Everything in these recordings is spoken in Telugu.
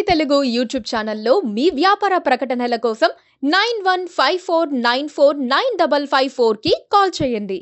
తెలుగు యూట్యూబ్ ఛానల్లో మీ వ్యాపార ప్రకటనల కోసం 9154949554 కి కాల్ చేయండి.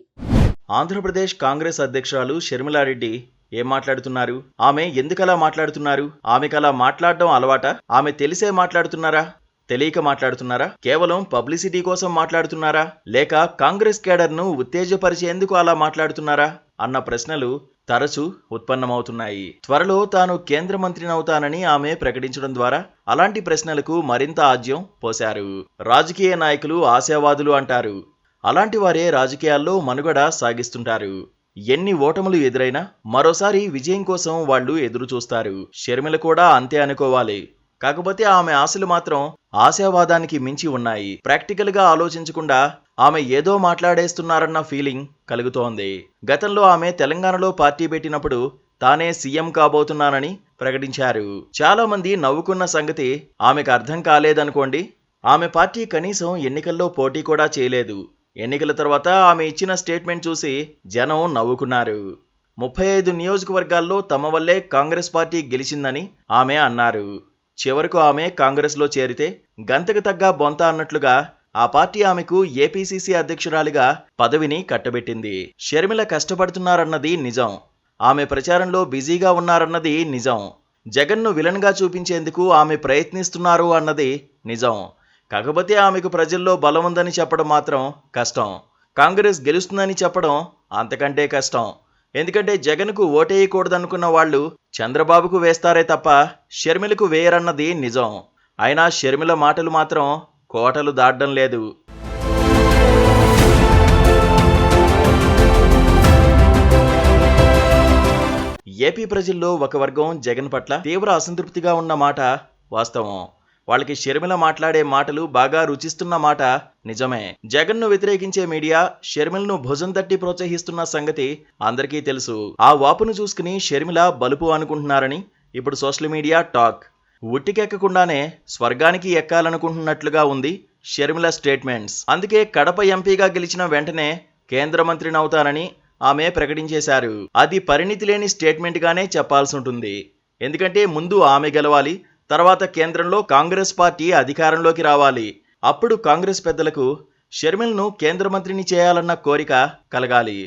ఆంధ్రప్రదేశ్ కాంగ్రెస్ అధ్యక్షురాలు షర్మిలారెడ్డి ఏం మాట్లాడుతున్నారు? ఆమె ఎందుకలా మాట్లాడుతున్నారు? ఆమెకలా మాట్లాడడం అలవాటా? ఆమె తెలిసే మాట్లాడుతున్నారా? తెలియక మాట్లాడుతున్నారా? కేవలం పబ్లిసిటీ కోసం మాట్లాడుతున్నారా? లేక కాంగ్రెస్ కేడర్ను ఉత్తేజపరిచేందుకు అలా మాట్లాడుతున్నారా అన్న ప్రశ్నలు తరచూ ఉత్పన్నమవుతున్నాయి. త్వరలో తాను కేంద్ర మంత్రినవుతానని ఆమె ప్రకటించడం ద్వారా అలాంటి ప్రశ్నలకు మరింత ఆజ్యం పోశారు. రాజకీయ నాయకులు ఆశావాదులు అంటారు. అలాంటి వారే రాజకీయాల్లో మనుగడ సాగిస్తుంటారు. ఎన్ని ఓటములు ఎదురైనా మరోసారి విజయం కోసం వాళ్ళు ఎదురు చూస్తారు. షర్మిల కూడా అంతే అనుకోవాలి. కాకపోతే ఆమె ఆశలు మాత్రం ఆశావాదానికి మించి ఉన్నాయి. ప్రాక్టికల్ గా ఆలోచించకుండా ఆమె ఏదో మాట్లాడేస్తున్నారన్న ఫీలింగ్ కలుగుతోంది. గతంలో ఆమె తెలంగాణలో పార్టీ పెట్టినప్పుడు తానే సీఎం కాబోతున్నానని ప్రకటించారు. చాలా మంది నవ్వుకున్న సంగతి ఆమెకు అర్థం కాలేదనుకోండి. ఆమె పార్టీ కనీసం ఎన్నికల్లో పోటీ కూడా చేయలేదు. ఎన్నికల తర్వాత ఆమె ఇచ్చిన స్టేట్మెంట్ చూసి జనం నవ్వుకున్నారు. 35 నియోజకవర్గాల్లో తమ వల్లే కాంగ్రెస్ పార్టీ గెలిచిందని ఆమె అన్నారు. చివరకు ఆమె కాంగ్రెస్లో చేరితే గంతకు తగ్గ బొంత అన్నట్లుగా ఆ పార్టీ ఆమెకు ఏపీసీసీ అధ్యక్షురాలిగా పదవిని కట్టబెట్టింది. షర్మిల కష్టపడుతున్నారన్నది నిజం. ఆమె ప్రచారంలో బిజీగా ఉన్నారన్నది నిజం. జగన్ను విలన్గా చూపించేందుకు ఆమె ప్రయత్నిస్తున్నారు అన్నది నిజం. కాకపోతే ఆమెకు ప్రజల్లో బలం ఉందని చెప్పడం మాత్రం కష్టం. కాంగ్రెస్ గెలుస్తుందని చెప్పడం అంతకంటే కష్టం. ఎందుకంటే జగన్కు ఓటేయకూడదనుకున్న వాళ్ళు చంద్రబాబుకు వేస్తారే తప్ప షర్మిలకు వేయరన్నది నిజం. అయినా షర్మిల మాటలు మాత్రం కోటలు దాటడం లేదు. ఏపీ ప్రజల్లో ఒక వర్గం జగన్ పట్ల తీవ్ర అసంతృప్తిగా ఉన్న మాట వాస్తవం. వాళ్ళకి షర్మిల మాట్లాడే మాటలు బాగా రుచిస్తున్న మాట నిజమే. జగన్ను వ్యతిరేకించే మీడియా షర్మిలను భుజం తట్టి ప్రోత్సహిస్తున్న సంగతి అందరికీ తెలుసు. ఆ వాపును చూసుకుని షర్మిల బలుపు అనుకుంటున్నారని ఇప్పుడు సోషల్ మీడియా టాక్. ఉట్టికెక్కకుండానే స్వర్గానికి ఎక్కాలనుకుంటున్నట్లుగా ఉంది షర్మిల స్టేట్మెంట్స్. అందుకే కడప ఎంపీగా గెలిచిన వెంటనే కేంద్ర మంత్రినవుతానని ఆమె ప్రకటించేశారు. అది పరిణితి లేని స్టేట్మెంట్ గానే చెప్పాల్సి ఉంటుంది. ఎందుకంటే ముందు ఆమె గెలవాలి, తర్వాత కేంద్రంలో కాంగ్రెస్ పార్టీ అధికారంలోకి రావాలి. అప్పుడు కాంగ్రెస్ పెద్దలకు షర్మిలను కేంద్ర మంత్రిని చేయాలన్న కోరిక కలగాలి.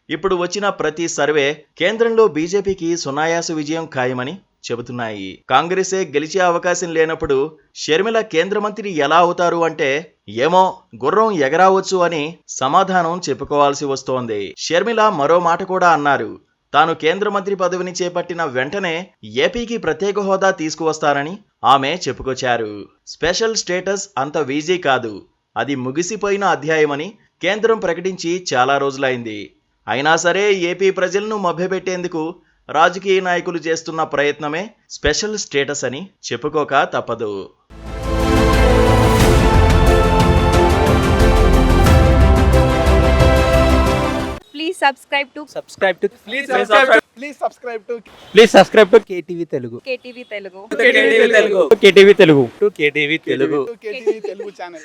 ఇప్పుడు వచ్చిన ప్రతి సర్వే కేంద్రంలో బీజేపీకి సునాయాస విజయం ఖాయమని చెబుతున్నాయి. కాంగ్రెసే గెలిచే అవకాశం లేనప్పుడు షర్మిల కేంద్ర మంత్రి ఎలా అవుతారు అంటే ఏమో గుర్రం ఎగరావచ్చు అని సమాధానం చెప్పుకోవాల్సి వస్తోంది. షర్మిల మరో మాట కూడా అన్నారు. తాను కేంద్ర మంత్రి పదవిని చేపట్టిన వెంటనే ఏపీకి ప్రత్యేక హోదా తీసుకువస్తానని ఆమె చెప్పుకొచ్చారు. స్పెషల్ స్టేటస్ అంత ఈజీ కాదు. అది ముగిసిపోయిన అధ్యాయమని కేంద్రం ప్రకటించి చాలా రోజులైంది. అయినా సరే ఏపీ ప్రజలను మభ్యపెట్టేందుకు రాజకీయ నాయకులు చేస్తున్న ప్రయత్నమే స్పెషల్ స్టేటస్ అని చెప్పుకోక తప్పదు. Please subscribe to KTV Telugu. KTV Telugu. KTV Telugu. KTV Telugu channel.